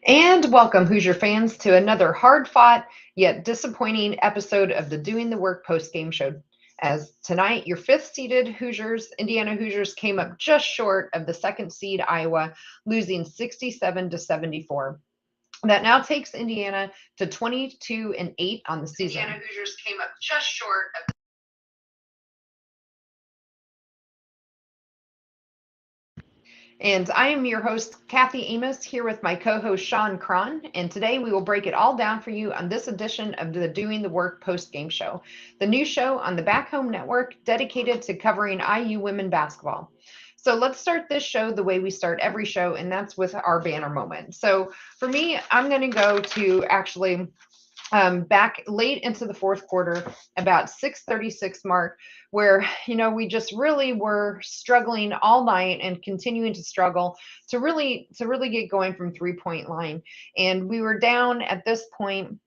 And welcome, Hoosier fans, to another hard-fought yet disappointing episode of the Doing the Work post-game show. As tonight, your fifth-seeded Hoosiers, Indiana Hoosiers, came up just short of the second seed Iowa, losing 67 to 74. That now takes Indiana to 22-8 on the season. Indiana Hoosiers came up just short of. And I am your host, Kathy Amos, here with my co-host, Sean Cron. And today we will break it all down for you on this edition of the Doing the Work post-game show, the new show on the Back Home Network dedicated to covering IU women basketball. So let's start this show the way we start every show, and that's with our banner moment. So for me, I'm going to go to actually back late into the fourth quarter, about 6:36 mark, where we just really were struggling all night and continuing to struggle to really get going from 3-point line, and we were down at this point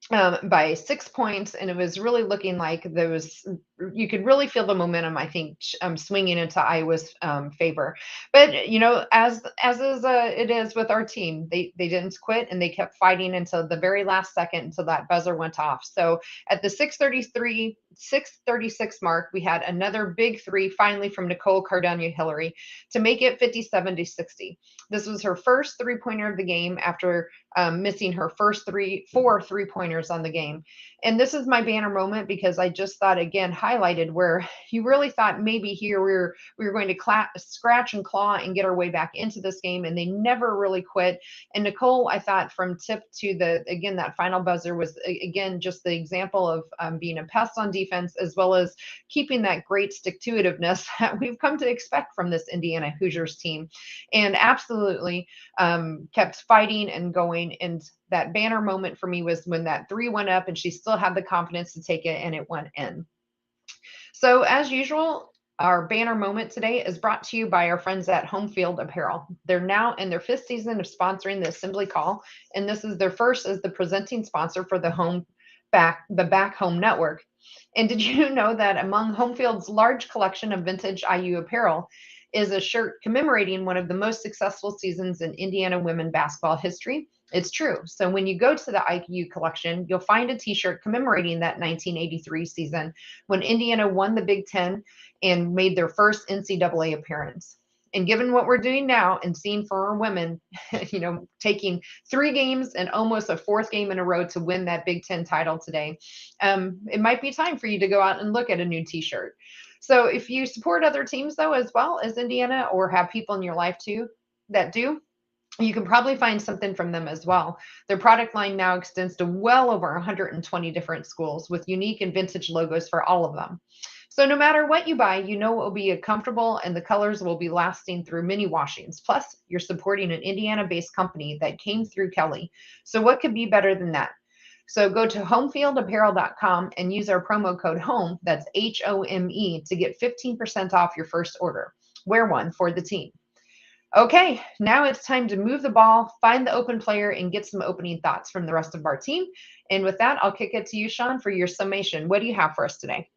by 6 points, and it was really looking like there was, you could really feel the momentum, I think, swinging into Iowa's favor. But it is with our team, they didn't quit, and they kept fighting until the very last second, until that buzzer went off. So at the 6:36 mark, we had another big three finally from Nicole Cardania Hillary to make it 57 to 60. This was her first three-pointer of the game after missing her first four three-pointers on the game. And this is my banner moment because I just thought, again, highlighted where you really thought maybe here we were going to scratch and claw and get our way back into this game, and they never really quit. And Nicole, I thought, from tip to that final buzzer was, again, just the example of being a pest on defense, as well as keeping that great stick-to-itiveness that we've come to expect from this Indiana Hoosiers team. And absolutely kept fighting and going. And that banner moment for me was when that three went up and she still had the confidence to take it, and it went in. So as usual, our banner moment today is brought to you by our friends at Home Field Apparel. They're now in their fifth season of sponsoring the Assembly Call, and this is their first as the presenting sponsor for the Back Home Network. And did you know that among Home Field's large collection of vintage IU apparel is a shirt commemorating one of the most successful seasons in Indiana women basketball history? It's true. So when you go to the IU collection, you'll find a t-shirt commemorating that 1983 season when Indiana won the Big Ten and made their first NCAA appearance. And given what we're doing now and seeing for our women, taking three games and almost a fourth game in a row to win that Big Ten title today, it might be time for you to go out and look at a new t-shirt. So if you support other teams, though, as well as Indiana, or have people in your life too that do, you can probably find something from them as well. Their product line now extends to well over 120 different schools with unique and vintage logos for all of them. So no matter what you buy, it will be comfortable, and the colors will be lasting through many washings. Plus, you're supporting an Indiana-based company that came through Kelly. So what could be better than that? So go to homefieldapparel.com and use our promo code HOME, that's HOME, to get 15% off your first order. Wear one for the team. Okay, now it's time to move the ball, find the open player, and get some opening thoughts from the rest of our team. And with that, I'll kick it to you, Sean, for your summation. What do you have for us today?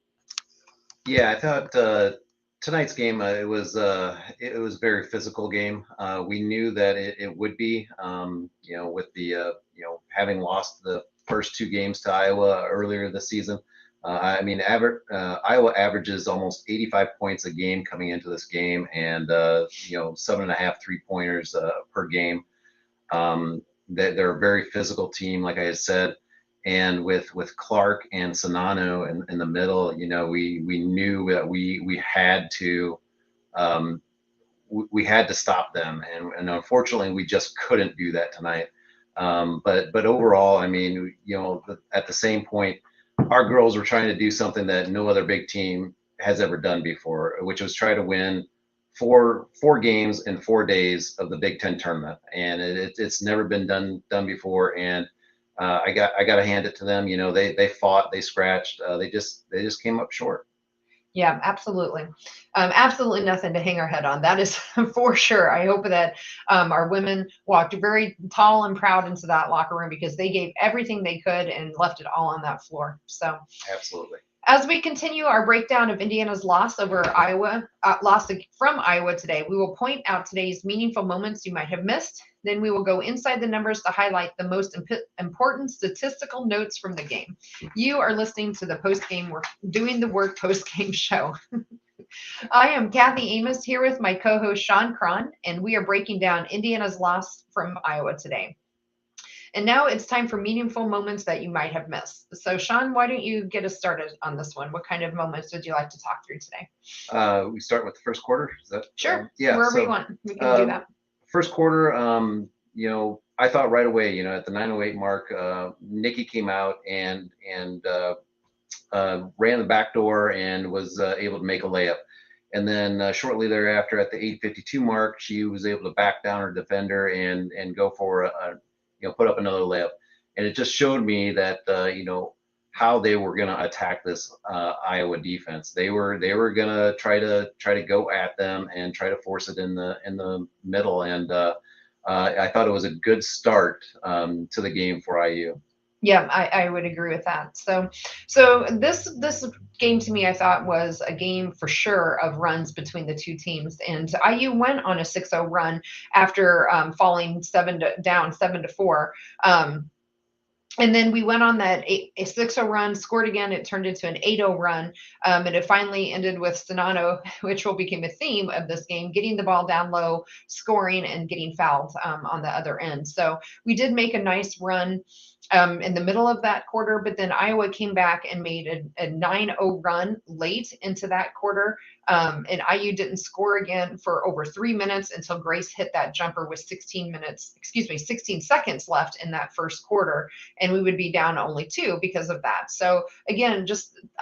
Yeah, I thought tonight's game it was a very physical game. We knew that it would be, with the having lost the first two games to Iowa earlier this season. Iowa averages almost 85 points a game coming into this game, and 7.5 3-pointers per game. They're a very physical team, like I had said. And with Clark and Sonano in the middle, we knew that we had to stop them, and unfortunately we just couldn't do that tonight. But overall, at the same point, our girls were trying to do something that no other big team has ever done before, which was try to win four games in 4 days of the Big Ten tournament, and it's never been done before. And I got to hand it to them. They fought, they scratched, they just came up short. Yeah, absolutely. Absolutely nothing to hang our head on. That is for sure. I hope that our women walked very tall and proud into that locker room because they gave everything they could and left it all on that floor. So absolutely. As we continue our breakdown of Indiana's loss over Iowa, from Iowa today, we will point out today's meaningful moments you might have missed. Then we will go inside the numbers to highlight the most important statistical notes from the game. You are listening to the post game work, doing the work post game show. I am Kathy Amos here with my co-host Shawn Cron, and we are breaking down Indiana's loss from Iowa today. And now it's time for meaningful moments that you might have missed. So, Shawn, why don't you get us started on this one? What kind of moments would you like to talk through today? We start with the first quarter. Is that Sure. yeah? Wherever you want, we can do that. First quarter, I thought right away, at the 9:08 mark, Nikki came out and ran the back door and was able to make a layup. And then shortly thereafter, at the 8:52 mark, she was able to back down her defender and go for put up another layup. And it just showed me that how they were going to attack this Iowa defense. They were going to try to go at them and try to force it in the middle. And I thought it was a good start to the game for IU. Yeah, I would agree with that. So this game to me, I thought was a game for sure of runs between the two teams. And IU went on a 6-0 run after falling down 7-4. And then we went on that a 6-0 run, scored again. It turned into an 8-0 run. And it finally ended with Sonano, which will become a theme of this game, getting the ball down low, scoring, and getting fouled on the other end. So we did make a nice run in the middle of that quarter, but then Iowa came back and made a 9-0 run late into that quarter. And IU didn't score again for over 3 minutes until Grace hit that jumper with 16 seconds left in that first quarter. And we would be down only 2 because of that. So again,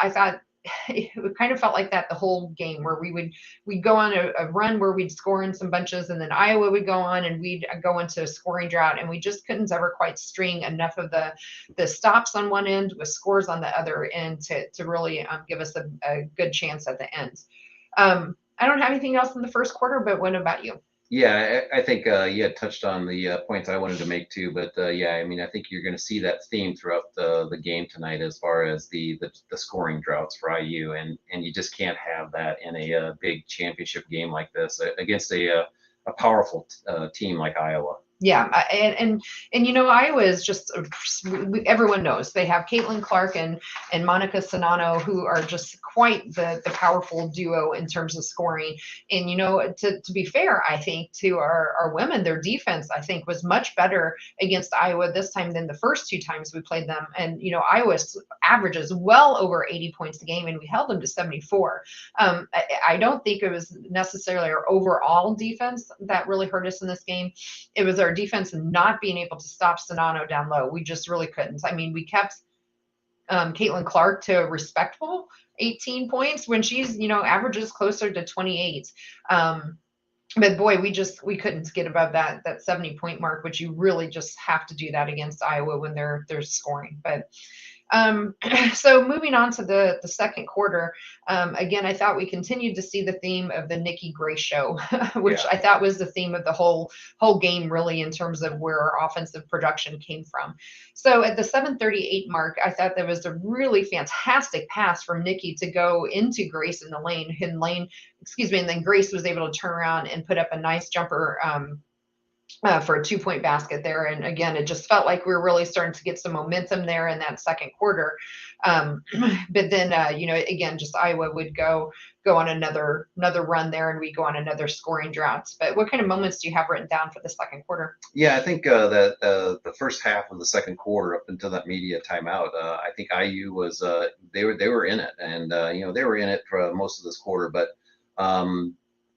I thought it kind of felt like that the whole game, where we'd go on a run where we'd score in some bunches, and then Iowa would go on and we'd go into a scoring drought, and we just couldn't ever quite string enough of the stops on one end with scores on the other end to really give us a good chance at the end. I don't have anything else in the first quarter, but what about you? Yeah, I think you had touched on the points I wanted to make too, but I think you're going to see that theme throughout the game tonight as far as the scoring droughts for IU, and you just can't have that in a big championship game like this against a powerful team like Iowa. Yeah, and Iowa is just, everyone knows they have Caitlin Clark and Monica Sonano, who are just quite the powerful duo in terms of scoring. And to be fair, I think to our women, their defense I think was much better against Iowa this time than the first 2 times we played them. And Iowa averages well over 80 points a game, and we held them to 74. I don't think it was necessarily our overall defense that really hurt us in this game. It was our defense not being able to stop Sonano down low. We just really couldn't. I mean, we kept Caitlin Clark to a respectable 18 points when she's, averages closer to 28. But boy, we couldn't get above that 70-point mark, which you really just have to do that against Iowa when they're scoring. But so moving on to the second quarter, again, I thought we continued to see the theme of the Nikki Grace show, which I thought was the theme of the whole game, really, in terms of where our offensive production came from. So at the 7:38 mark, I thought there was a really fantastic pass from Nikki to go into Grace in the lane, and then Grace was able to turn around and put up a nice jumper for a 2-point basket there. And again, it just felt like we were really starting to get some momentum there in that second quarter. But then, again, just Iowa would go on another run there, and we go on another scoring drought. But what kind of moments do you have written down for the second quarter? Yeah, I think that the first half of the second quarter, up until that media timeout, I think IU was they were in it, and they were in it for most of this quarter. But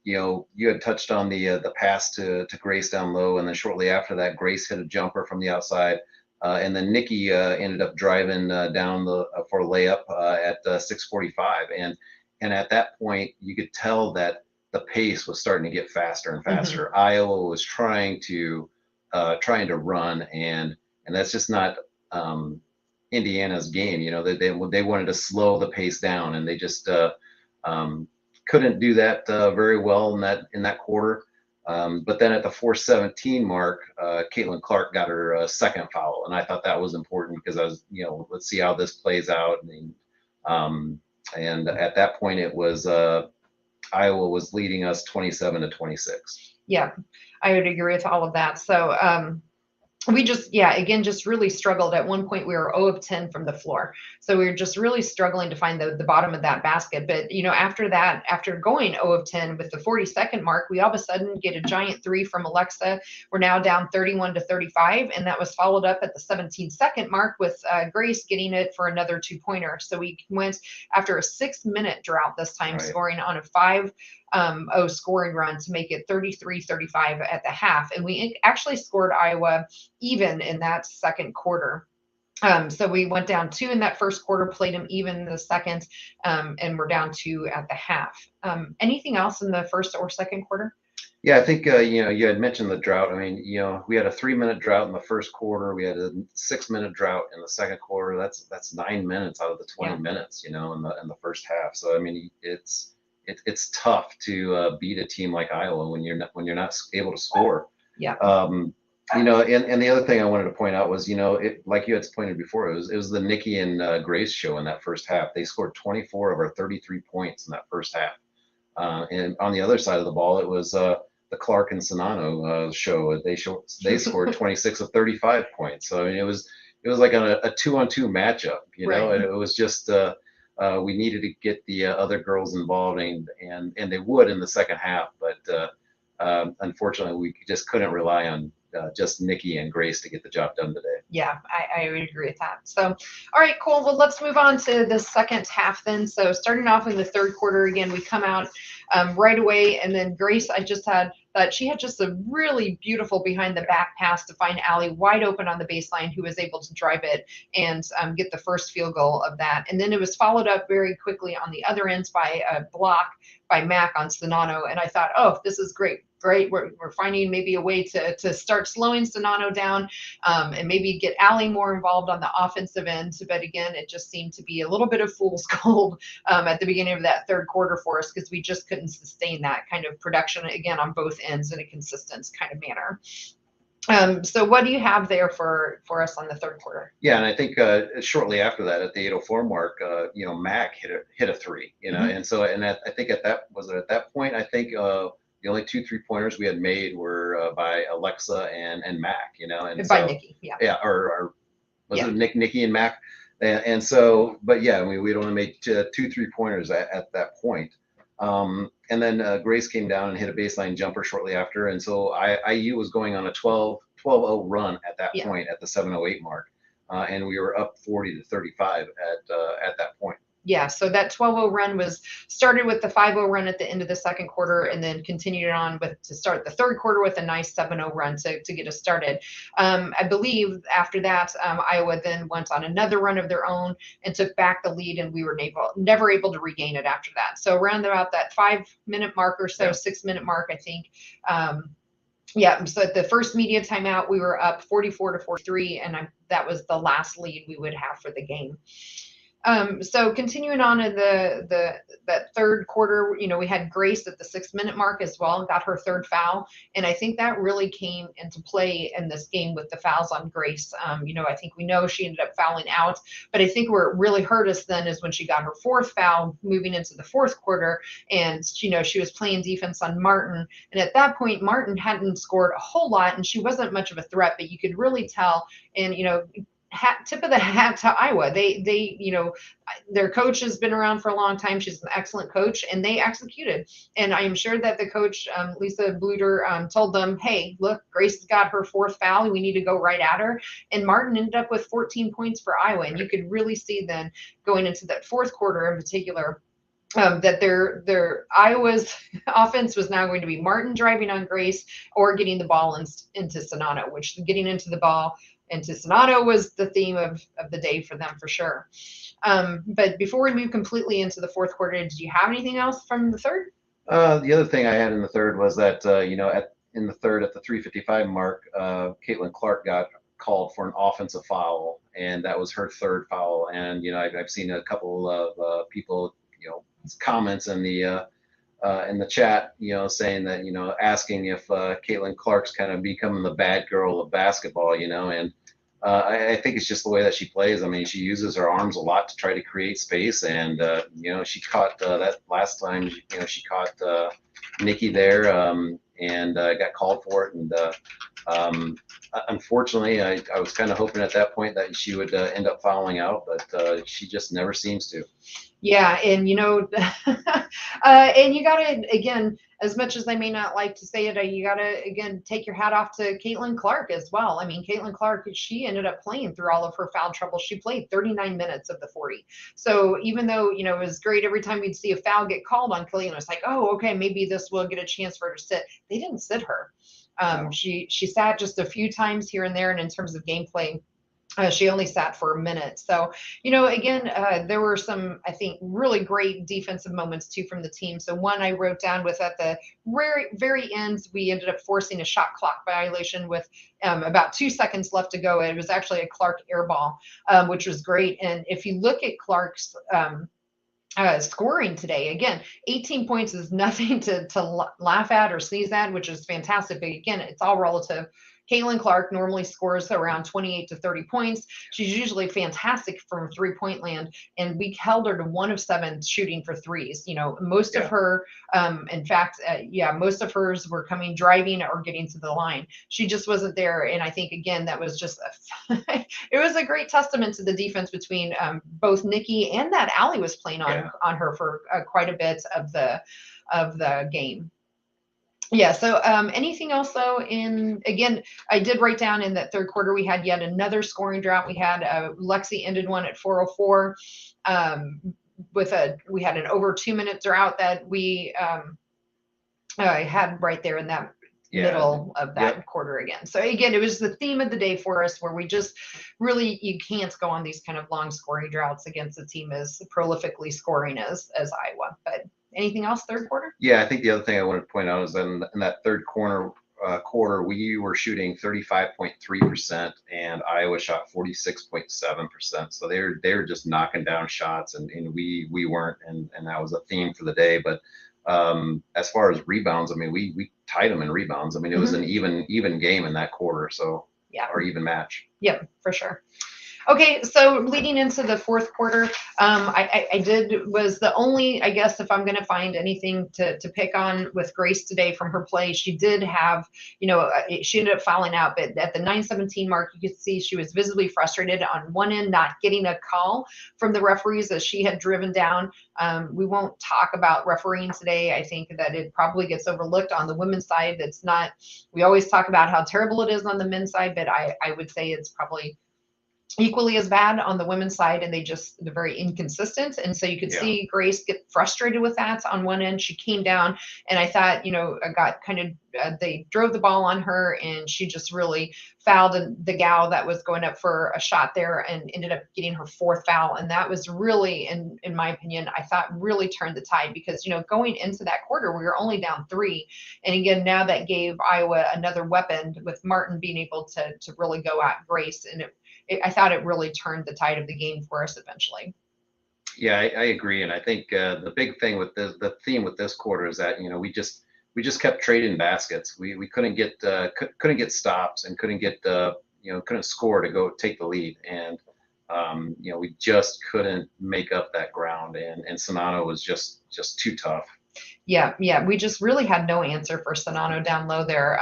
you had touched on the pass to Grace down low, and then shortly after that, Grace hit a jumper from the outside, and then Nikki ended up driving down for a layup at 6:45, and at that point you could tell that the pace was starting to get faster and faster. Mm-hmm. Iowa was trying to run, and that's just not Indiana's game. They wanted to slow the pace down, and they just couldn't do that very well in that quarter. But then at the 4:17 mark, Caitlin Clark got her second foul, and I thought that was important because I was, let's see how this plays out. And at that point, it was Iowa was leading us 27-26. Yeah, I would agree with all of that. So we just, yeah, again, just really struggled. At one point, we were 0 of 10 from the floor. So we were just really struggling to find the bottom of that basket. But, after that, after going 0 of 10 with the 40-second mark, we all of a sudden get a giant three from Alexa. We're now down 31-35. And that was followed up at the 17-second mark with Grace getting it for another 2-pointer. So we went after a 6-minute drought this time, scoring on a 5-0 scoring run to make it 33-35 at the half. And we actually scored Iowa even in that second quarter. So we went down 2 in that first quarter, played them even in the second, and we're down 2 at the half. Anything else in the first or second quarter? Yeah, I think you had mentioned the drought. I mean, we had a 3-minute drought in the first quarter. We had a 6-minute drought in the second quarter. That's 9 minutes out of the 20 minutes, in the first half. So I mean, it's tough to beat a team like Iowa when you're not able to score. Yeah. And the other thing I wanted to point out was, like you had pointed before, it was the Nikki and Grace show in that first half. They scored 24 of our 33 points in that first half. And on the other side of the ball, it was the Clark and Sonano show. They scored 26 of 35 points. So I mean, it was like a 2-on-2 matchup. And it was just we needed to get the other girls involved, and they would in the second half, but unfortunately, we just couldn't rely on just Nikki and Grace to get the job done today. Yeah, I would agree with that. So, all right, cool. Well, let's move on to the second half then. So starting off in the third quarter, again, we come out right away, and then Grace, I just had that she had just a really beautiful behind the back pass to find Allie wide open on the baseline, who was able to drive it and get the first field goal of that. And then it was followed up very quickly on the other ends by a block by Mac on Sonano. And I thought, oh, this is great. We're finding maybe a way to start slowing Sonano down and maybe get Allie more involved on the offensive end. But again, it just seemed to be a little bit of fool's gold at the beginning of that third quarter for us, because we just couldn't sustain that kind of production again on both ends in a consistent kind of manner. So what do you have there for us on the third quarter? Yeah, and I think shortly after that, at the 8:04 mark, Mac hit a three, and so I think at that point, I think the only 2 3-pointers we had made were by Alexa and Mac, and by Nikki, yeah, or was it Nikki and Mac, and so, but yeah, I mean, we'd only made 2 3-pointers at that point. And then Grace came down and hit a baseline jumper shortly after, and so IU was going on a 12-0 run at that point at the 7:08 mark, and we were up 40-35 at that point. Yeah, so that 12-0 run started with the 5-0 run at the end of the second quarter, and then continued on to start the third quarter with a nice 7-0 run to get us started. I believe after that, Iowa then went on another run of their own and took back the lead, and we were never able to regain it after that. So around about that 5-minute mark or so, 6-minute mark, I think. So at the first media timeout, we were up 44-43, and that was the last lead we would have for the game. So continuing on in that third quarter, we had Grace at the 6-minute mark as well, got her third foul. And I think that really came into play in this game with the fouls on Grace. I think we know she ended up fouling out, but I think where it really hurt us then is when she got her fourth foul moving into the fourth quarter. And, she was playing defense on Martin. And at that point, Martin hadn't scored a whole lot, and she wasn't much of a threat, but you could really tell. And, tip of the hat to Iowa. They their coach has been around for a long time. She's an excellent coach, and they executed. And I am sure that the coach, Lisa Bluter, told them, hey, look, Grace has got her fourth foul. We need to go right at her. And Martin ended up with 14 points for Iowa. And you could really see then going into that fourth quarter in particular, that their Iowa's offense was now going to be Martin driving on Grace or getting the ball into Sonano, which getting into the ball into Sonano was the theme of the day for them for sure. But before we move completely into the fourth quarter, did you have anything else from the third? The other thing I had in the third was that, in the third at the 3:55 mark, Caitlin Clark got called for an offensive foul, and that was her third foul. And, I've seen a couple of people, comments in the chat, saying that, asking if Caitlin Clark's kind of becoming the bad girl of basketball, and I think it's just the way that she plays. I mean, she uses her arms a lot to try to create space, and she caught that last time. She caught Nikki there, and got called for it. And um, unfortunately, I was kind of hoping at that point that she would end up fouling out, but she just never seems to. Yeah, and and you gotta, again, as much as I may not like to say it, you gotta again take your hat off to Caitlin Clark as well. I mean, Caitlin Clark, she ended up playing through all of her foul trouble. She played 39 minutes of the 40. So even though it was great every time we'd see a foul get called on Caitlin, it's like, oh, okay, maybe this will get a chance for her to sit. They didn't sit her. No. She sat just a few times here and there, and in terms of gameplay, she only sat for a minute. So, again, there were some, I think, really great defensive moments too from the team. So one I wrote down was at the very, very end, we ended up forcing a shot clock violation with about 2 seconds left to go. It was actually a Clark air ball, which was great. And if you look at Clark's scoring today, again, 18 points is nothing to laugh at or sneeze at, which is fantastic. But again, it's all relative. Caitlin Clark normally scores around 28 to 30 points. She's usually fantastic from 3-point land, and we held her to 1 of 7 shooting for threes. Most of her, in fact, most of hers were coming driving or getting to the line. She just wasn't there, and I think again that was just it was a great testament to the defense between both Nikki and that Allie was playing on her for quite a bit of the game. Yeah. So anything else though again, I did write down in that third quarter, we had yet another scoring drought. We had Lexi ended one at 4:04 we had an over 2-minute drought that we had right there in that middle of that quarter again. So again, it was the theme of the day for us where we just really, you can't go on these kind of long scoring droughts against a team as prolifically scoring as Iowa. But anything else third quarter? Yeah, I think the other thing I wanted to point out is that in that third quarter, we were shooting 35.3% and Iowa shot 46.7%. So they were just knocking down shots, and we weren't, and that was a theme for the day. But as far as rebounds, I mean, we tied them in rebounds. I mean, it was an even game in that quarter, so or even match. Yep, for sure. Okay, so leading into the fourth quarter, I was the only, I guess, if I'm going to find anything to pick on with Grace today from her play, she did have, she ended up fouling out, but at the 9:17 mark, you could see she was visibly frustrated on one end, not getting a call from the referees as she had driven down. We won't talk about refereeing today. I think that it probably gets overlooked on the women's side. It's not, we always talk about how terrible it is on the men's side, but I would say it's probably equally as bad on the women's side, and they're very inconsistent. And so you could see Grace get frustrated with that on one end. She came down, and I thought, I got kind of, they drove the ball on her, and she just really fouled the gal that was going up for a shot there and ended up getting her 4th foul. And that was really, in my opinion, I thought really turned the tide because, going into that quarter, we were only down 3. And again, now that gave Iowa another weapon with Martin being able to really go at Grace. And I thought it really turned the tide of the game for us eventually. Yeah, I agree, and I think the big thing with the theme with this quarter is that we just kept trading baskets. We couldn't get stops and couldn't get couldn't score to go take the lead, and we just couldn't make up that ground, and Sonano was just too tough. Yeah, we just really had no answer for Sonano down low there.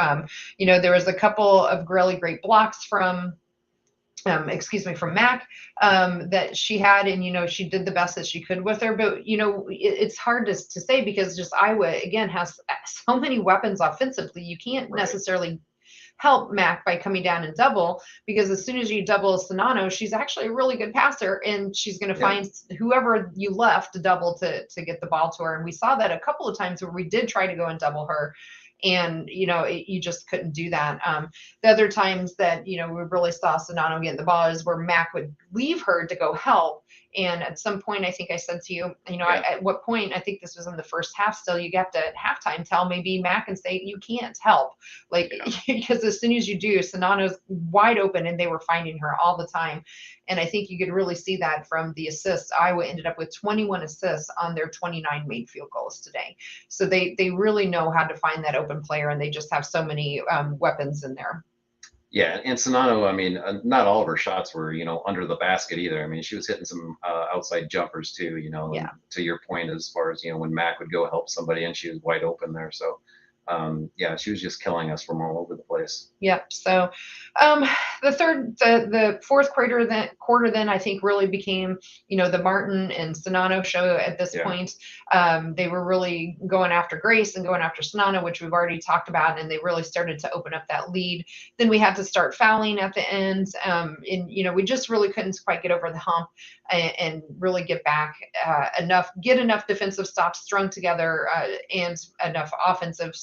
There was a couple of really great blocks from from Mac that she had, and she did the best that she could with her. But it's hard to say because just Iowa again has so many weapons offensively. You can't necessarily help Mac by coming down and double, because as soon as you double Sonano, she's actually a really good passer, and she's going to find whoever you left to double to get the ball to her. And we saw that a couple of times where we did try to go and double her, and you just couldn't do that. The other times that we really saw Sonano get the ball is where Mac would leave her to go help, and at some point I think I said to you, at what point, I think this was in the first half still, you have to at halftime tell maybe Mac and say you can't help, because as soon as you do, Sonano's wide open, and they were finding her all the time. And I think you could really see that from the assists. Iowa ended up with 21 assists on their 29 made field goals today. So they really know how to find that open player, and they just have so many weapons in there. Yeah, and Sonano, I mean, not all of her shots were, under the basket either. I mean, she was hitting some outside jumpers too, and Yeah. to your point, as far as, when Mac would go help somebody and she was wide open there. So, yeah, she was just killing us from all over the place. Yep. So, um, the fourth quarter then I think really became, the Martin and Sonano show at this Yeah. point. They were really going after Grace and going after Sonano, which we've already talked about, and they really started to open up that lead. Then we had to start fouling at the end, and we just really couldn't quite get over the hump and really get back get enough defensive stops strung together and enough offensive.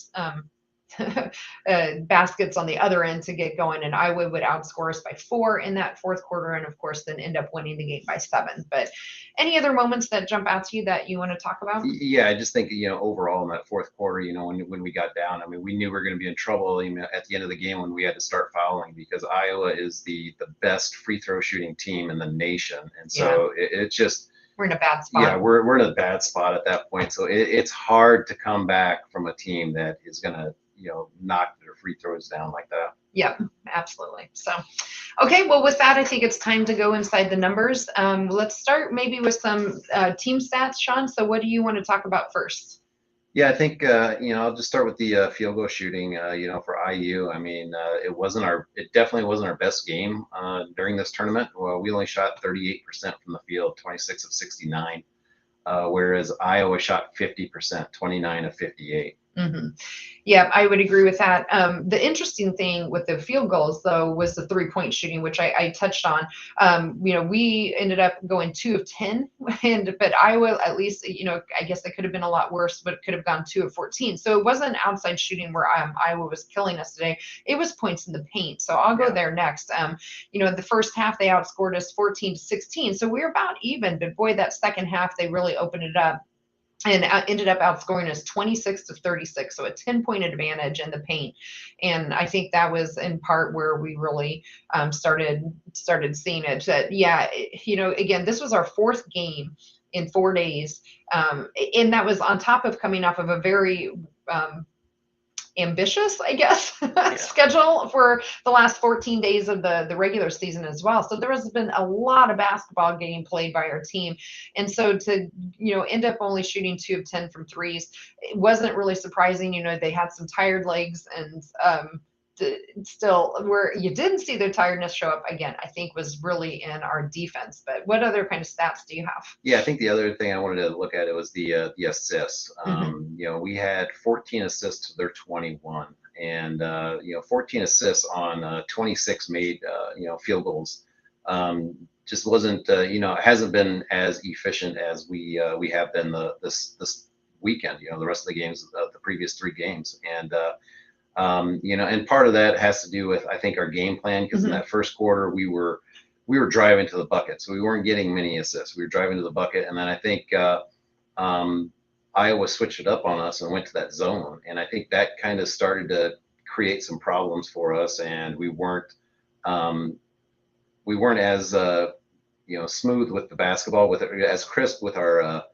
Baskets on the other end to get going, and Iowa would outscore us by 4 in that fourth quarter, and of course then end up winning the game by 7. But any other moments that jump out to you that you want to talk about? Yeah, I just think, overall in that fourth quarter, when we got down, I mean, we knew we were going to be in trouble at the end of the game when we had to start fouling, because Iowa is the best free throw shooting team in the nation. And so it's just, we're in a bad spot. yeah, we're in a bad spot at that point. So it's hard to come back from a team that is going to, knock their free throws down like that. Yep, absolutely. So, okay, well, with that, I think it's time to go inside the numbers. Let's start maybe with some team stats, Shawn. So, what do you want to talk about first? Yeah, I think I'll just start with the field goal shooting. For IU, I mean, it definitely wasn't our best game during this tournament. Well, we only shot 38% from the field, 26 of 69, whereas Iowa shot 50%, 29 of 58. Mm-hmm. Yeah, I would agree with that. The interesting thing with the field goals, though, was the 3-point shooting, which I touched on. We ended up going 2 of 10, but Iowa, at least, I guess they could have been a lot worse, but could have gone 2 of 14. So it wasn't outside shooting where Iowa was killing us today. It was points in the paint. So I'll go there next. The first half they outscored us 14-16, so we were about even. But boy, that second half they really opened it up and ended up outscoring us 26-36, so a 10-point advantage in the paint. And I think that was in part where we really started seeing it. That again, this was our fourth game in 4 days, and that was on top of coming off of a very ambitious, I guess, schedule for the last 14 days of the regular season as well. So there has been a lot of basketball getting played by our team. And so to, end up only shooting 2 of 10 from threes, it wasn't really surprising. They had some tired legs, and still where you didn't see their tiredness show up again, I think was really in our defense. But what other kind of stats do you have? Yeah, I think the other thing I wanted to look at it was the assists. We had 14 assists to their 21, and 14 assists on 26 made field goals. Just wasn't it hasn't been as efficient as we have been this weekend. The rest of the games, the previous 3 games, and and part of that has to do with, I think, our game plan, because in that first quarter we were driving to the bucket, so we weren't getting many assists. We were driving to the bucket, and then I think Iowa switched it up on us and went to that zone, and I think that kind of started to create some problems for us, and we weren't as smooth with the basketball, as crisp with our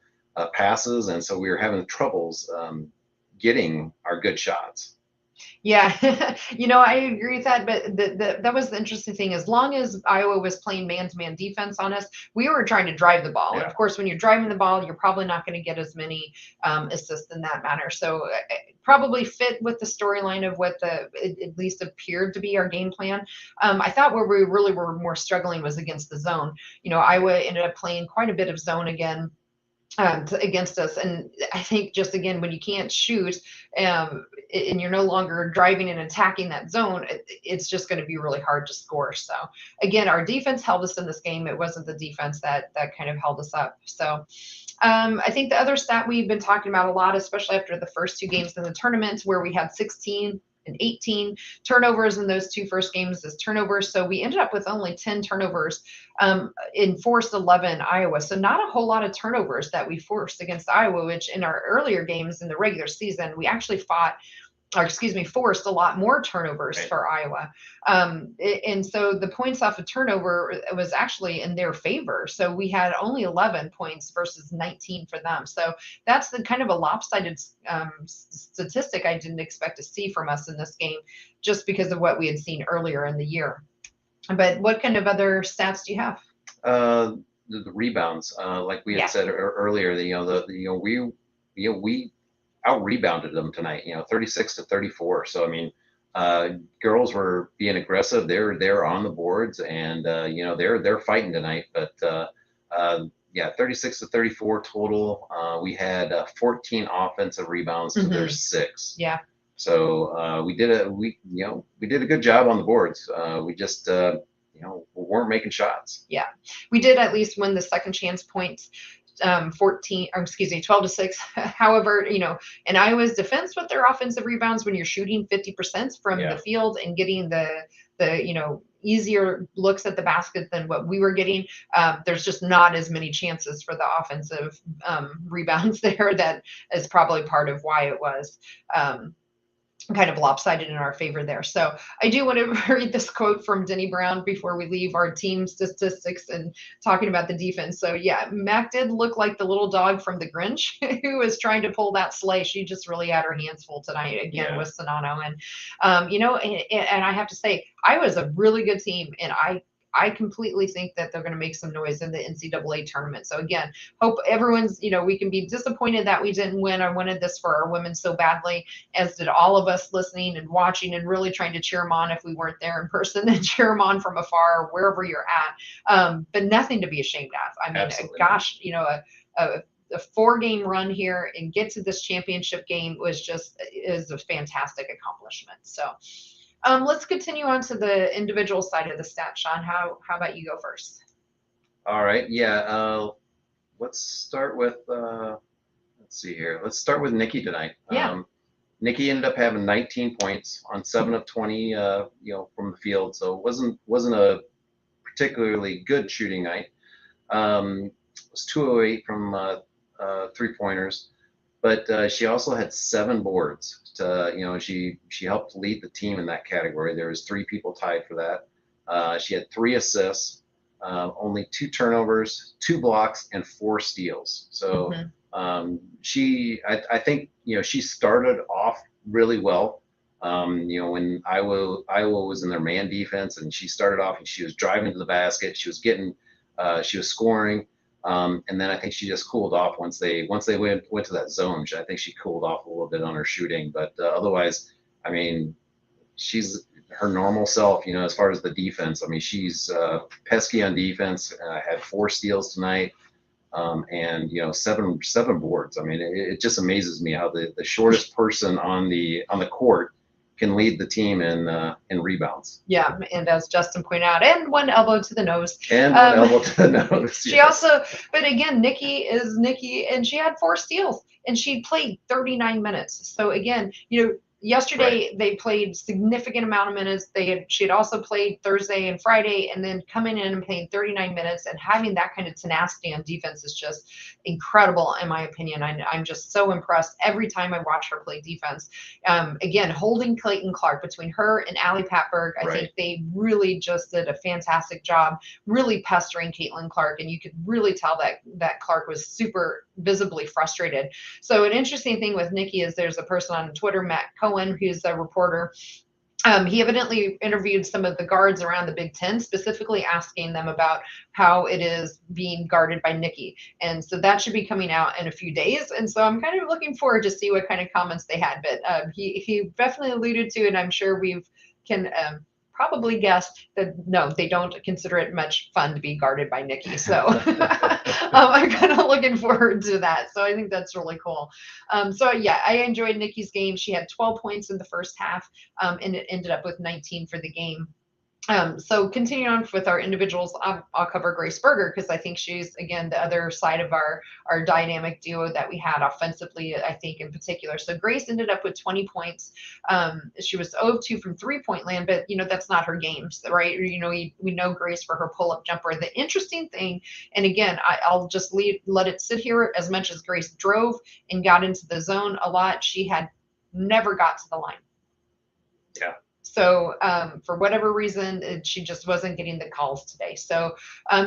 passes, and so we were having troubles getting our good shots. Yeah, I agree with that. But that was the interesting thing. As long as Iowa was playing man-to-man defense on us, we were trying to drive the ball. Yeah. And of course, when you're driving the ball, you're probably not going to get as many assists in that manner. So probably fit with the storyline of what at least appeared to be our game plan. I thought where we really were more struggling was against the zone. Iowa ended up playing quite a bit of zone again against us. And I think just, again, when you can't shoot and you're no longer driving and attacking that zone, it's just going to be really hard to score. So again, our defense held us in this game. It wasn't the defense that kind of held us up. So I think the other stat we've been talking about a lot, especially after the first 2 games in the tournament, where we had 16 and 18 turnovers in those 2 first games as turnovers. So we ended up with only 10 turnovers in forced 11 Iowa. So not a whole lot of turnovers that we forced against Iowa, which in our earlier games in the regular season, we actually fought or excuse me, forced a lot more turnovers Right. for Iowa. And so the points off of turnover was actually in their favor. So we had only 11 points versus 19 for them. So that's the kind of a lopsided statistic I didn't expect to see from us in this game, just because of what we had seen earlier in the year. But what kind of other stats do you have? The rebounds, like we had Yeah. said earlier, we out rebounded them tonight, 36-34. So I mean, girls were being aggressive. They're on the boards, and they're fighting tonight. But yeah, 36-34 total. We had 14 offensive rebounds to their 6. Yeah. So we did a good job on the boards. We just weren't making shots. Yeah, we did at least win the second chance points, 14, or excuse me, 12-6. However, in Iowa's defense with their offensive rebounds, when you're shooting 50% from the field and getting the easier looks at the basket than what we were getting, there's just not as many chances for the offensive rebounds there. That is probably part of why it was kind of lopsided in our favor there. So I do want to read this quote from Denny Brown before we leave our team statistics and talking about the defense. So yeah, Mac did look like the little dog from the Grinch who was trying to pull that sleigh. She just really had her hands full tonight again with Sonano. And, and I have to say, I was a really good team, and I completely think that they're going to make some noise in the NCAA tournament. So again, hope everyone's, we can be disappointed that we didn't win. I wanted this for our women so badly, as did all of us listening and watching and really trying to cheer them on if we weren't there in person, and cheer them on from afar or wherever you're at. But nothing to be ashamed of. I mean, Absolutely. gosh, a 4-game run here and get to this championship game is a fantastic accomplishment. So let's continue on to the individual side of the stat. Shawn, how about you go first? All right. Yeah. Let's start with, let's see here. Let's start with Nikki tonight. Yeah. Nikki ended up having 19 points on 7 of 20, from the field. So it wasn't a particularly good shooting night. It was 208 from 3-pointers, but she also had 7 boards. She helped lead the team in that category. There was 3 people tied for that. She had 3 assists, only 2 turnovers, 2 blocks, and 4 steals. So I think she started off really well. When Iowa was in their man defense, and she started off and she was driving to the basket, she was scoring. And then I think she just cooled off once they went to that zone. I think she cooled off a little bit on her shooting, but otherwise, I mean, she's her normal self. As far as the defense, I mean, she's pesky on defense. Had 4 steals tonight, and 7 boards. I mean, it just amazes me how the shortest person on the court can lead the team in rebounds. Yeah, and as Justin pointed out, and 1 elbow to the nose. And 1 elbow to the nose. She also, but again, Nikki is Nikki, and she had 4 steals, and she played 39 minutes. So again, yesterday they played significant amount of minutes. She had also played Thursday and Friday, and then coming in and playing 39 minutes and having that kind of tenacity on defense is just incredible, in my opinion. I'm just so impressed every time I watch her play defense. Again, holding Clayton Clark, between her and Allie Patberg, I think they really just did a fantastic job, really pestering Caitlin Clark, and you could really tell that Clark was super visibly frustrated. So an interesting thing with Nikki is there's a person on Twitter, Matt Cohen, who's a reporter. He evidently interviewed some of the guards around the Big Ten, specifically asking them about how it is being guarded by Nikki. And so that should be coming out in a few days. And so I'm kind of looking forward to see what kind of comments they had. But he definitely alluded to, and I'm sure we can probably guess that no, they don't consider it much fun to be guarded by Nikki. So I'm kind of looking forward to that. So I think that's really cool. So yeah, I enjoyed Nikki's game. She had 12 points in the first half, and it ended up with 19 for the game. So continuing on with our individuals, I'll cover Grace Berger, because I think she's, again, the other side of our dynamic duo that we had offensively, I think, in particular. So Grace ended up with 20 points. She was 0 of 2 from 3-point land, but, that's not her game, right? We know Grace for her pull-up jumper. The interesting thing, and again, I'll just let it sit here, as much as Grace drove and got into the zone a lot, she had never got to the line. Yeah. So for whatever reason, she just wasn't getting the calls today. So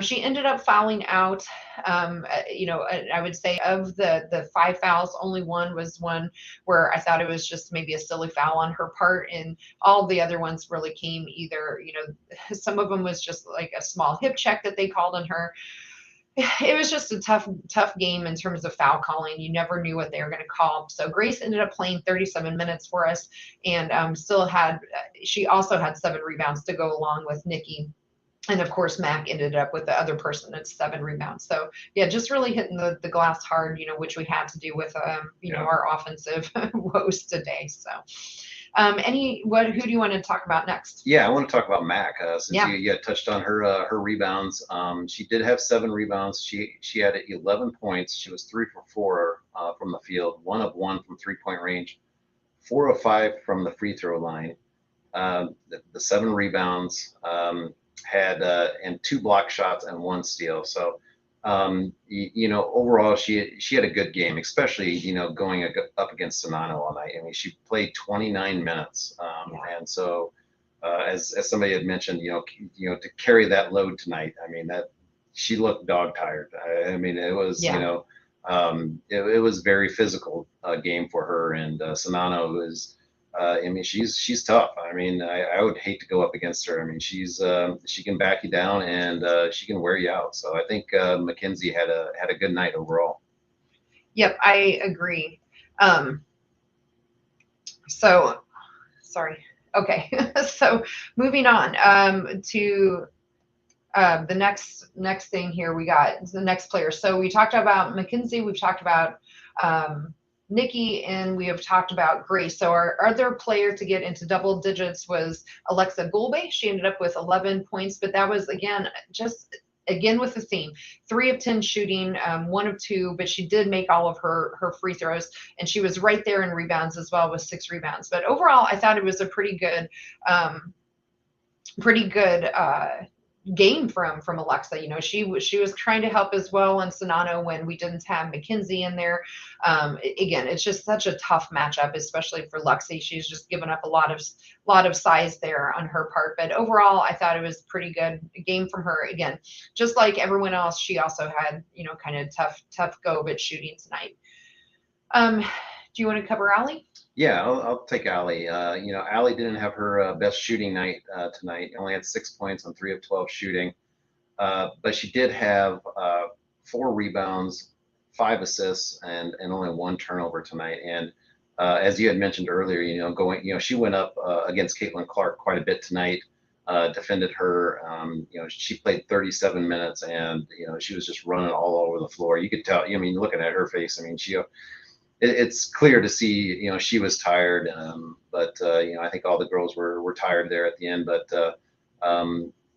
she ended up fouling out. I would say of the 5 fouls, only one was one where I thought it was just maybe a silly foul on her part, and all the other ones really came either, some of them was just like a small hip check that they called on her. It was just a tough game in terms of foul calling. You never knew what they were going to call. So Grace ended up playing 37 minutes for us, and she also had 7 rebounds to go along with Nikki. And of course, Mac ended up with the other person at 7 rebounds. So yeah, just really hitting the glass hard, which we had to do with our offensive woes today. So who do you want to talk about next? Yeah, I want to talk about Mac, since Yeah. you had touched on her rebounds. She did have 7 rebounds. She had 11 points. She was 3 for 4 from the field, 1 of 1 from 3-point range, 4 of 5 from the free throw line. The 7 rebounds, had and 2 block shots and 1 steal. So overall she had a good game, especially going up against Sonano all night. I mean, she played 29 minutes, and so as somebody had mentioned, to carry that load tonight. I mean, that she looked dog tired. I mean, it was it was very physical game for her, and Sonano is. She's tough. I mean, I would hate to go up against her. I mean, she can back you down, and she can wear you out. So I think Mackenzie had a good night overall. Yep, I agree. So sorry. Okay, so moving on to the next thing here. We got the next player. So we talked about Mackenzie. We've talked about Nikki, and we have talked about Grace. So our other player to get into double digits was Alexa Gulbe. She ended up with 11 points, but that was again with the theme, 3 of 10 shooting, 1 of 2, but she did make all of her free throws, and she was right there in rebounds as well with 6 rebounds. But overall, I thought it was a pretty good game from Alexa. She was trying to help as well in Sonano when we didn't have Mackenzie in there. Again, it's just such a tough matchup, especially for Lexi. She's just given up a lot of size there on her part. But overall, I thought it was pretty good game from her. Again, just like everyone else, she also had kind of tough go at shooting tonight. Do you want to cover Allie? Yeah, I'll take Allie. Allie didn't have her best shooting night tonight. Only had 6 points on 3 of 12 shooting, but she did have 4 rebounds, 5 assists, and only 1 turnover tonight. And as you had mentioned earlier, she went up against Caitlin Clark quite a bit tonight. Defended her. She played 37 minutes, and she was just running all over the floor. You could tell. I mean, looking at her face, I mean, it's clear to see, she was tired, but I think all the girls were tired there at the end. But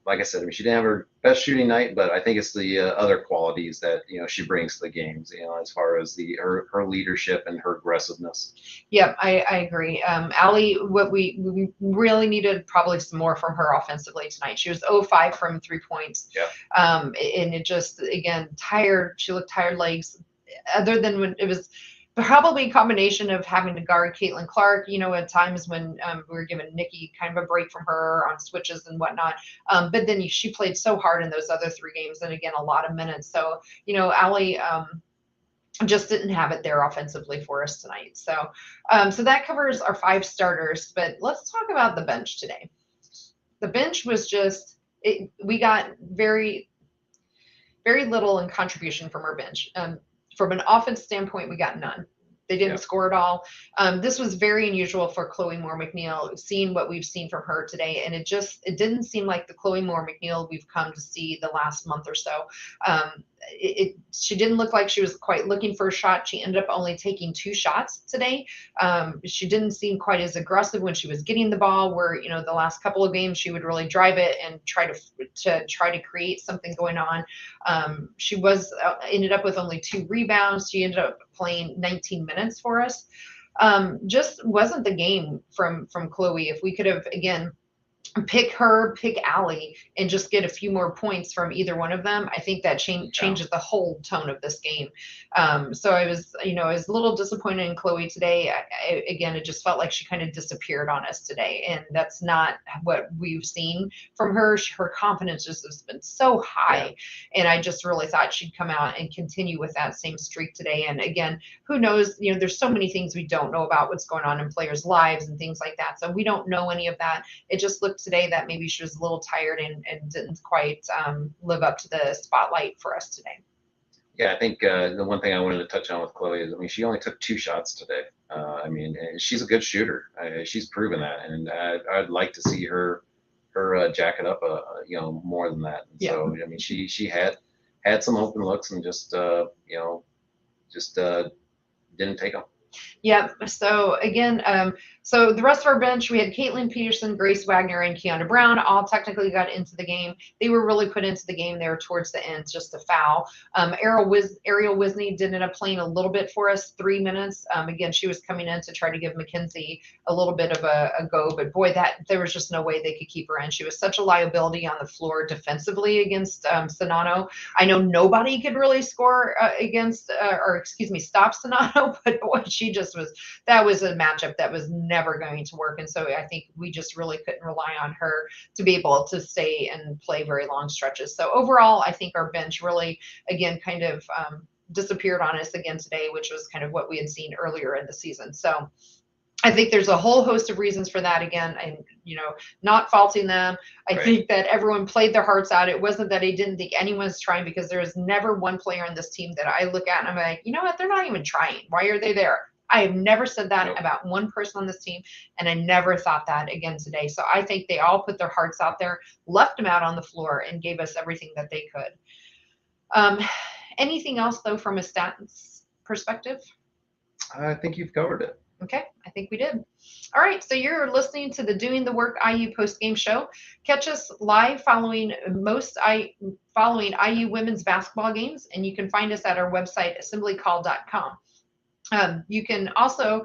like I said, I mean, she didn't have her best shooting night, but I think it's the other qualities that she brings to the games, as far as her leadership and her aggressiveness. Yep, I agree. Allie, what we really needed probably some more from her offensively tonight. She was 0-5 from 3 points. Yeah. And it just, again, tired. She looked tired legs. Other than when it was probably a combination of having to guard Caitlin Clark, at times when we were giving Nikki kind of a break from her on switches and whatnot. But then she played so hard in those other 3 games, and again, a lot of minutes. So, Allie just didn't have it there offensively for us tonight. So, so that covers our 5 starters. But let's talk about the bench today. The bench was we got very, very little in contribution from our bench. From an offense standpoint, we got none. They didn't score at all. This was very unusual for Chloe Moore McNeil, seeing what we've seen from her today. And it didn't seem like the Chloe Moore McNeil we've come to see the last month or so. She didn't look like she was quite looking for a shot. She ended up only taking 2 shots today. She didn't seem quite as aggressive when she was getting the ball, where, the last couple of games she would really drive it and try to create something going on. She ended up with only 2 rebounds. She ended up playing 19 minutes for us. Just wasn't the game from Chloe. If we could have, again, pick her, pick Allie, and just get a few more points from either one of them, I think that changes the whole tone of this game. So I was, I was a little disappointed in Chloe today. Again, it just felt like she kind of disappeared on us today, and that's not what we've seen from her. Her confidence just has been so high, and I just really thought she'd come out and continue with that same streak today. And again, who knows? There's so many things we don't know about what's going on in players' lives and things like that. So we don't know any of that. It just looked today that maybe she was a little tired and didn't quite live up to the spotlight for us today. Yeah, I think the one thing I wanted to touch on with Chloe is, I mean, she only took 2 shots today. I mean, and she's a good shooter. She's proven that, and I'd like to see her jack it up, more than that. And so, I mean, she had some open looks and just didn't take them. Yep. So again, so the rest of our bench, we had Caitlin Peterson, Grace Wagner, and Kiana Brown all technically got into the game. They were really put into the game there towards the end, just a foul. Ariel Wisney did end up playing a little bit for us, 3 minutes. Again, she was coming in to try to give Mackenzie a little bit of a go, but boy, there was just no way they could keep her in. She was such a liability on the floor defensively against Sonano. I know nobody could really score stop Sonano, but boy, that was a matchup that was never going to work. And so I think we just really couldn't rely on her to be able to stay and play very long stretches. So overall, I think our bench really, again, kind of disappeared on us again today, which was kind of what we had seen earlier in the season. So I think there's a whole host of reasons for that again, and not faulting them. I think that everyone played their hearts out. It wasn't that I didn't think anyone's trying, because there is never one player on this team that I look at and I'm like, you know what, they're not even trying. Why are they there? I have never said that about one person on this team, and I never thought that again today. So I think they all put their hearts out there, left them out on the floor, and gave us everything that they could. Anything else, though, from a stats perspective? I think you've covered it. Okay, I think we did. All right, so you're listening to the Doing the Work IU post-game show. Catch us live following IU women's basketball games, and you can find us at our website, assemblycall.com. You can also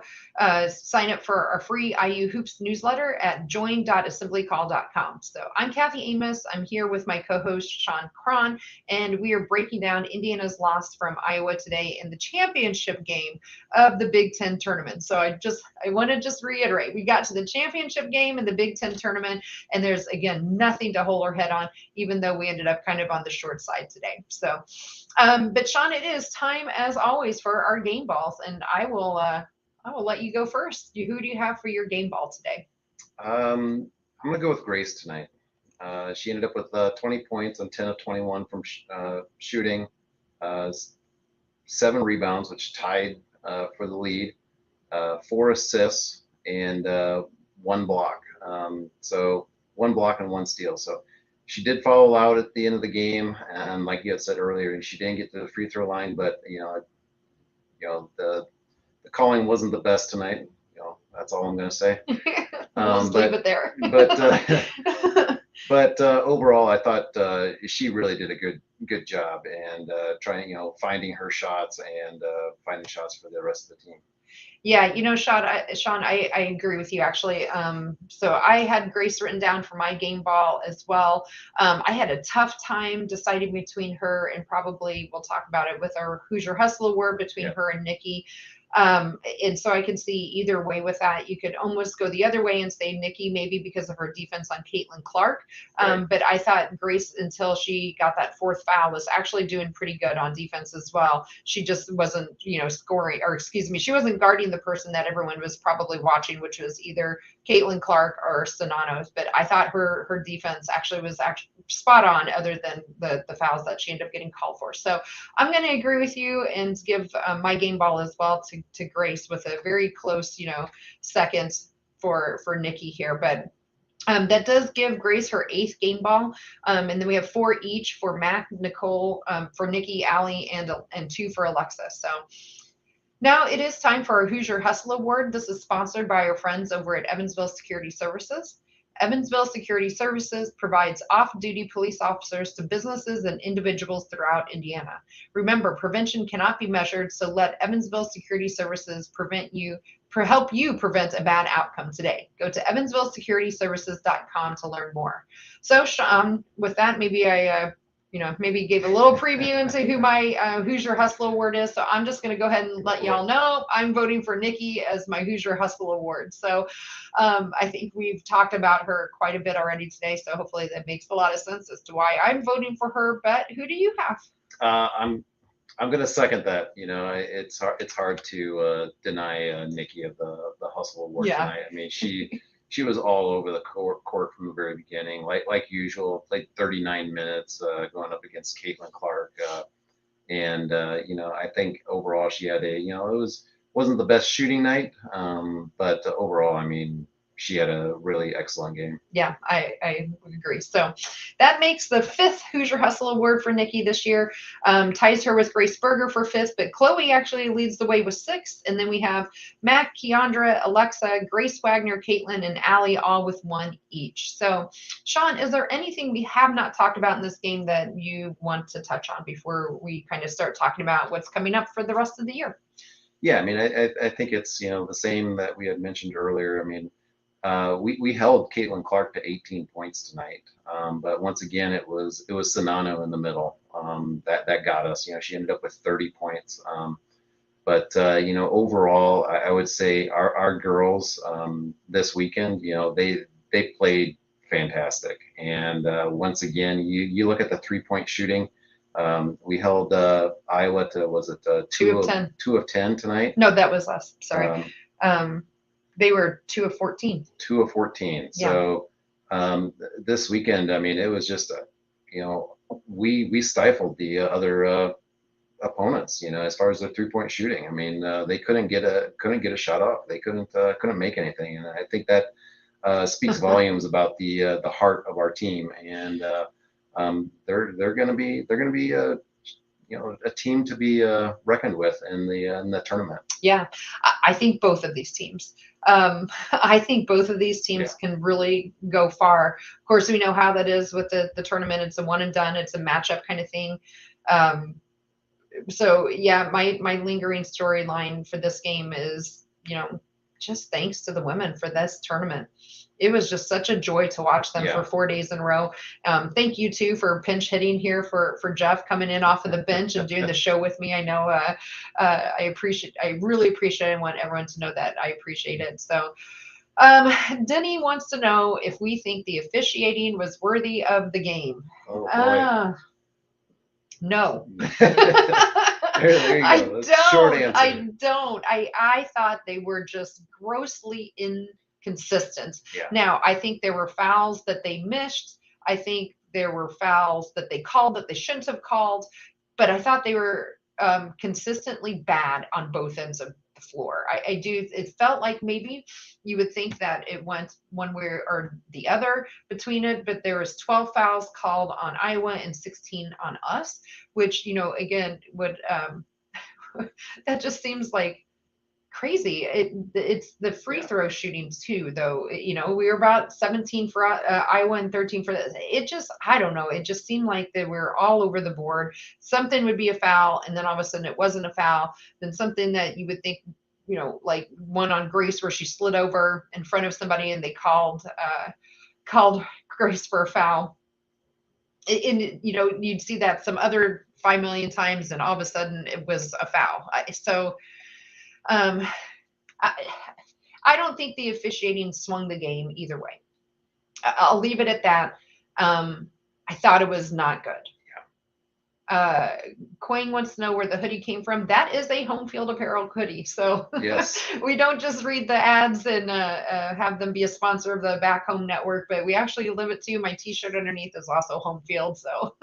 sign up for our free IU Hoops newsletter at join.assemblycall.com. So I'm Kathy Amos. I'm here with my co-host, Sean Cron, and we are breaking down Indiana's loss from Iowa today in the championship game of the Big Ten tournament. So I want to just reiterate, we got to the championship game in the Big Ten tournament, and there's, again, nothing to hold our head on, even though we ended up kind of on the short side today. So, but Sean, it is time, as always, for our game balls, and I will let you go first. Who do you have for your game ball today? I'm going to go with Grace tonight. She ended up with 20 points on 10 of 21 from shooting, 7 rebounds, which tied for the lead, 4 assists, and 1 block. So 1 block and 1 steal. So she did foul out at the end of the game, and like you had said earlier, she didn't get to the free throw line, but the calling wasn't the best tonight. That's all I'm going to say. Let's leave it there. But overall, I thought she really did a good job, and finding her shots and finding shots for the rest of the team. Yeah, Sean, I agree with you, actually. So I had Grace written down for my game ball as well. I had a tough time deciding between her and, probably we'll talk about it with our Hoosier Hustle Award, between her and Nikki. And so I can see either way with that. You could almost go the other way and say Nikki, maybe because of her defense on Caitlin Clark. But I thought Grace, until she got that 4th foul, was actually doing pretty good on defense as well. She just wasn't, scoring, or excuse me, she wasn't guarding the person that everyone was probably watching, which was either Caitlin Clark or Sonano's. But I thought her defense actually was spot on, other than the fouls that she ended up getting called for. So I'm going to agree with you and give my game ball as well to Grace, with a very close, second for Nikki here. But that does give Grace her 8th game ball. And then we have 4 each for Mac, Nicole, for Nikki, Allie, and 2 for Alexa. So now it is time for our Hoosier Hustle Award. This is sponsored by our friends over at Evansville Security Services. Evansville Security Services provides off-duty police officers to businesses and individuals throughout Indiana. Remember, prevention cannot be measured, so let Evansville Security Services help you prevent a bad outcome today. Go to evansvillesecurityservices.com to learn more. So, Shawn, with that, maybe I maybe gave a little preview into who my Hoosier Hustle Award is. So I'm just going to go ahead and let y'all know I'm voting for Nikki as my Hoosier Hustle Award. So I think we've talked about her quite a bit already today. So hopefully that makes a lot of sense as to why I'm voting for her. But who do you have? I'm going to second that. It's hard to deny Nikki of the Hustle Award tonight. I mean, she was all over the court from the very beginning, like usual. Played 39 minutes, going up against Caitlin Clark, and I think overall she had wasn't the best shooting night, but overall, I mean, she had a really excellent game. Yeah, I would agree. So that makes the 5th Hoosier Hustle Award for Nikki this year. Ties her with Grace Berger for 5th, but Chloe actually leads the way with 6th. And then we have Mac, Keandra, Alexa, Grace Wagner, Caitlin, and Allie all with 1 each. So, Shawn, is there anything we have not talked about in this game that you want to touch on before we kind of start talking about what's coming up for the rest of the year? Yeah, I mean, I think it's, the same that we had mentioned earlier. I mean, we held Caitlin Clark to 18 points tonight, but once again it was Sonano in the middle that got us. She ended up with 30 points. But overall, I would say our girls this weekend, they played fantastic. And once again, you look at the 3-point shooting. We held Iowa to, was it 2 of 10? 2 of 10 tonight? No, that was less. Sorry. They were 2 of 14. 2 of 14. Yeah. So this weekend, I mean, it was just we stifled the other opponents. As far as their 3-point shooting. I mean, they couldn't get a shot off. They couldn't make anything, and I think that speaks volumes about the heart of our team. And they're going to be a team to be reckoned with in the tournament. Yeah, I think both of these teams. I think both of these teams can really go far. Of course, we know how that is with the tournament. It's a one and done. It's a matchup kind of thing. So yeah, my lingering storyline for this game is, just thanks to the women for this tournament. It was just such a joy to watch them for 4 days in a row. Thank you too for pinch hitting here for Jeff coming in off of the bench and doing the show with me. I know I really appreciate it. I want everyone to know that I appreciate it. So Denny wants to know if we think the officiating was worthy of the game. Oh, boy. No. There you go. Short answer. I don't. I thought they were just grossly inconsistent. Yeah. Now, I think there were fouls that they missed. I think there were fouls that they called that they shouldn't have called. But I thought they were consistently bad on both ends of the floor. It felt like maybe you would think that it went one way or the other between it, but there was 12 fouls called on Iowa and 16 on us, which, again, would that just seems like crazy. It's the free throw shooting too, though. We were about 17 for Iowa and 13 for this. It just, I don't know. It just seemed like they were all over the board. Something would be a foul, and then all of a sudden it wasn't a foul. Then something that you would think, like one on Grace where she slid over in front of somebody and they called Grace for a foul. And you'd see that some other 5 million times, and all of a sudden it was a foul. I don't think the officiating swung the game either way. I'll leave it at that. I thought it was not good. Quang wants to know where the hoodie came from. That is a Home Field Apparel hoodie. So yes, we don't just read the ads and have them be a sponsor of the Back Home Network, but we actually live it too. My t-shirt underneath is also Home Field. So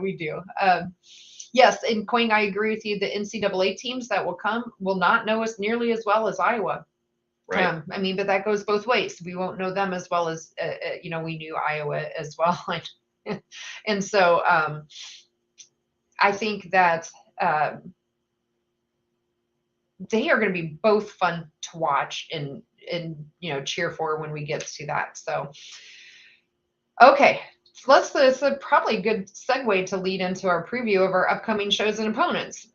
we do. Yes, and Quang, I agree with you. The NCAA teams that will come will not know us nearly as well as Iowa. Right. But that goes both ways. We won't know them as well as, we knew Iowa as well. And so I think that they are going to be both fun to watch and and cheer for when we get to that. So, okay. It's probably a good segue to lead into our preview of our upcoming shows and opponents.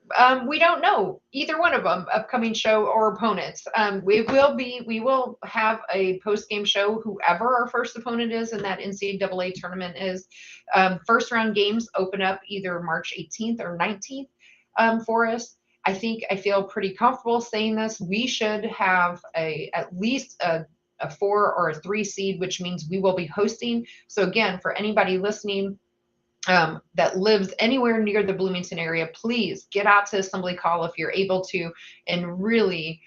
We don't know either one of them, upcoming show or opponents. We will have a post-game show, whoever our first opponent is in that NCAA tournament is. First round games open up either March 18th or 19th for us. I feel pretty comfortable saying this. We should have at least a 4 or a 3 seed, which means we will be hosting. So again, for anybody listening that lives anywhere near the Bloomington area, please get out to Assembly Call if you're able to, and really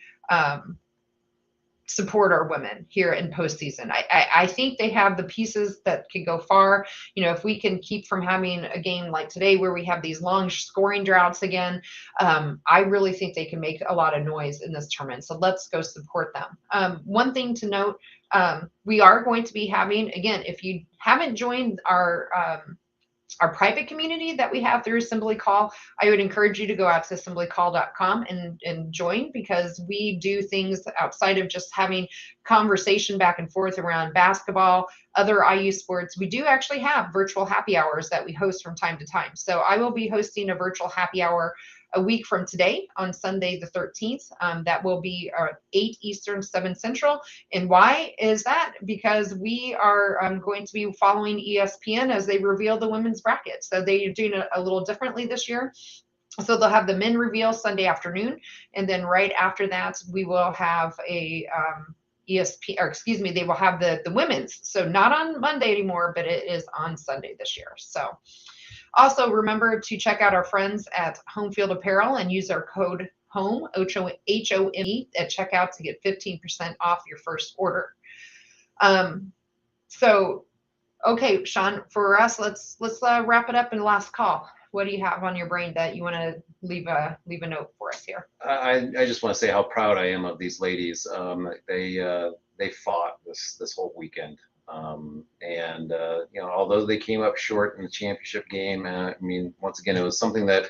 support our women here in postseason. I think they have the pieces that could go far. If we can keep from having a game like today where we have these long scoring droughts again, I really think they can make a lot of noise in this tournament. So let's go support them. One thing to note, we are going to be having, again, if you haven't joined our private community that we have through Assembly Call, I would encourage you to go out to assemblycall.com and join, because we do things outside of just having conversation back and forth around basketball, other IU sports. We do actually have virtual happy hours that we host from time to time. So I will be hosting a virtual happy hour a week from today on Sunday the 13th. That will be 8 Eastern, 7 Central. And why is that? Because we are going to be following ESPN as they reveal the women's bracket. So they're doing it a little differently this year. So they'll have the men reveal Sunday afternoon, and then right after that, we will have a they will have the women's. So not on Monday anymore, but it is on Sunday this year. So also remember to check out our friends at Home Field Apparel and use our code HOME, HOME, at checkout to get 15% off your first order. So, okay, Shawn, for us, let's wrap it up in the last call. What do you have on your brain that you want to leave a note for us here? I just want to say how proud I am of these ladies. They fought this whole weekend. Although they came up short in the championship game, once again, it was something that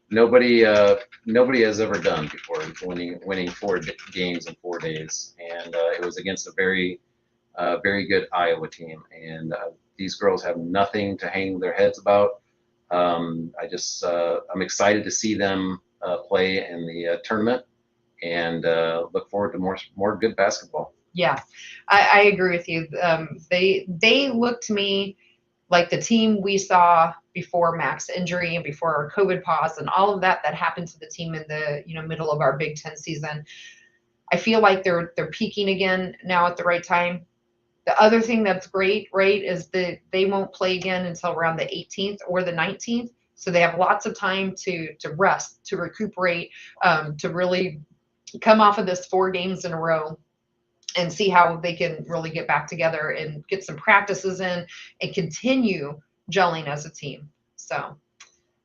nobody has ever done before, winning 4 games in 4 days, and it was against a very good Iowa team, and these girls have nothing to hang their heads about. I'm excited to see them play in the tournament, and look forward to more good basketball. Yeah, I agree with you. They look to me like the team we saw before Mac's injury and before our COVID pause and all of that happened to the team in the middle of our Big Ten season. I feel like they're peaking again now at the right time. The other thing that's great, right, is that they won't play again until around the 18th or the 19th. So they have lots of time to rest, to recuperate, to really come off of this 4 games in a row and see how they can really get back together and get some practices in and continue gelling as a team. So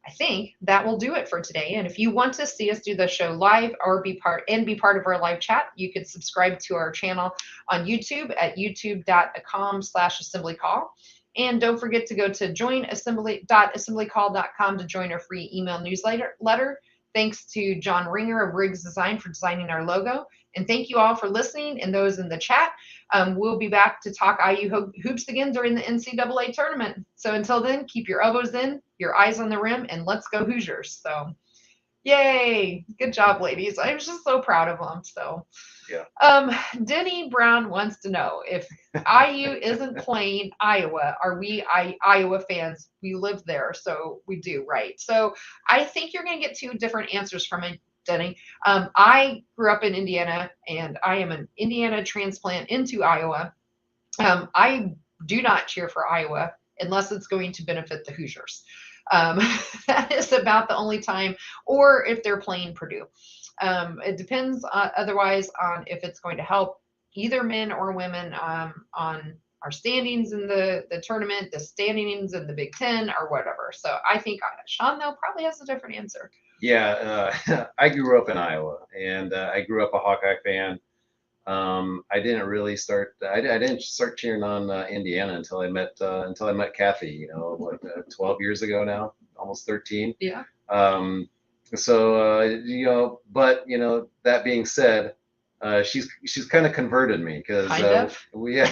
I think that will do it for today. And if you want to see us do the show live or be part of our live chat, you can subscribe to our channel on YouTube at youtube.com/assemblycall. And don't forget to go to joinassemblycall.com to join our free email newsletter. Thanks to John Ringer of Riggs Design for designing our logo. And thank you all for listening and those in the chat. We'll be back to talk IU hoops again during the NCAA tournament. So until then, keep your elbows in, your eyes on the rim, and let's go Hoosiers. So yay. Good job, ladies. I was just so proud of them. So yeah. Denny Brown wants to know if IU isn't playing Iowa, are we Iowa fans? We live there, so we do, right? So I think you're going to get 2 different answers from it, Denny. I grew up in Indiana, and I am an Indiana transplant into Iowa. I do not cheer for Iowa unless it's going to benefit the Hoosiers. That is about the only time, or if they're playing Purdue. It depends otherwise on if it's going to help either men or women on our standings in the tournament, the standings in the Big Ten, or whatever. So I think Shawn, though, probably has a different answer. Yeah, I grew up in Iowa, and I grew up a Hawkeye fan. I didn't start cheering on Indiana until I met Kathy. 12 years ago now, almost 13. Yeah. But that being said, she's kind of converted me because Kind of. we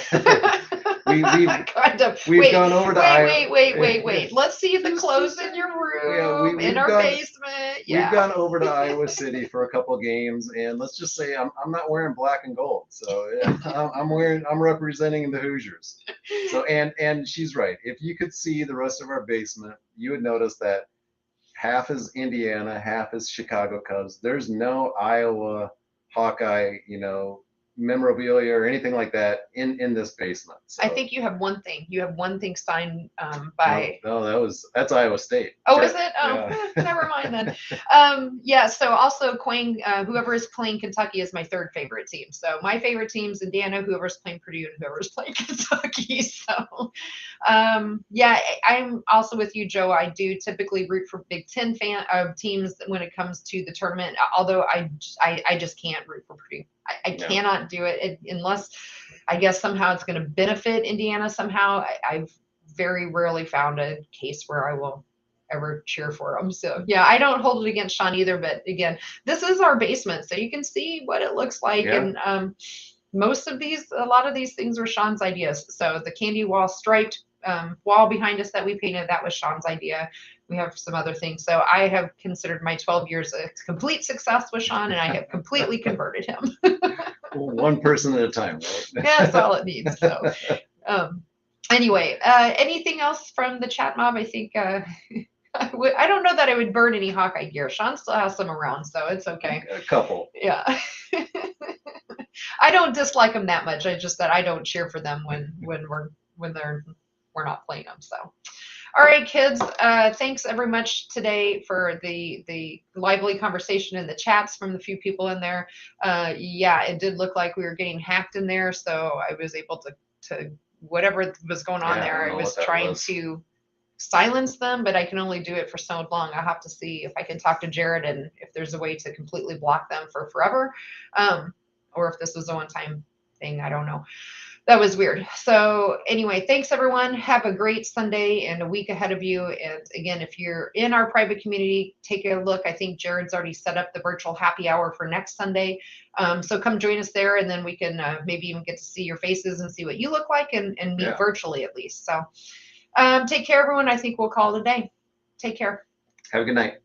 we've Kind of. we've Wait, gone over to wait. Let's see the clothes in your Yeah, room, in our basement. we've Yeah. gone over to Iowa City for a couple games, and let's just say I'm not wearing black and gold, so yeah, I'm representing the Hoosiers. So and she's right. If you could see the rest of our basement, you would notice that half is Indiana, half is Chicago Cubs. There's no Iowa Hawkeye, memorabilia or anything like that in this basement. So. I think you have one thing. You have one thing signed by. No, that's Iowa State. Oh, is it? Oh, Yeah. never mind then. Yeah. So also, Quang, whoever is playing Kentucky is my third favorite team. So my favorite team's Indiana, whoever's playing Purdue, and whoever's playing Kentucky. So, yeah, I'm also with you, Joe. I do typically root for Big Ten teams when it comes to the tournament. Although I just can't root for Purdue. I cannot do it unless I guess somehow it's going to benefit Indiana somehow. I've very rarely found a case where I will ever cheer for them. So yeah, I don't hold it against Shawn either. But again, this is our basement, so you can see what it looks like. Yeah. And a lot of these things were Shawn's ideas. So the candy wall striped wall behind us that we painted, that was Shawn's idea. We have some other things. So I have considered my 12 years a complete success with Shawn, and I have completely converted him. One person at a time, right? That's all it needs. So anyway, anything else from the chat mob? I think I don't know that I would burn any Hawkeye gear. Shawn still has some around, so it's okay. A couple. Yeah. I don't dislike them that much. I just that I don't cheer for them when we're not playing them. So, all right, kids. Thanks very much today for the lively conversation in the chats from the few people in there. Yeah, it did look like we were getting hacked in there, so I was able to whatever was going on there. I was trying to silence them, but I can only do it for so long. I'll have to see if I can talk to Jared and if there's a way to completely block them for forever, or if this was a one-time thing. I don't know. That was weird. So anyway, thanks everyone. Have a great Sunday and a week ahead of you. And again, if you're in our private community, take a look. I think Jared's already set up the virtual happy hour for next Sunday. So come join us there, and then we can maybe even get to see your faces and see what you look like and meet virtually at least. So take care, everyone. I think we'll call it a day. Take care. Have a good night.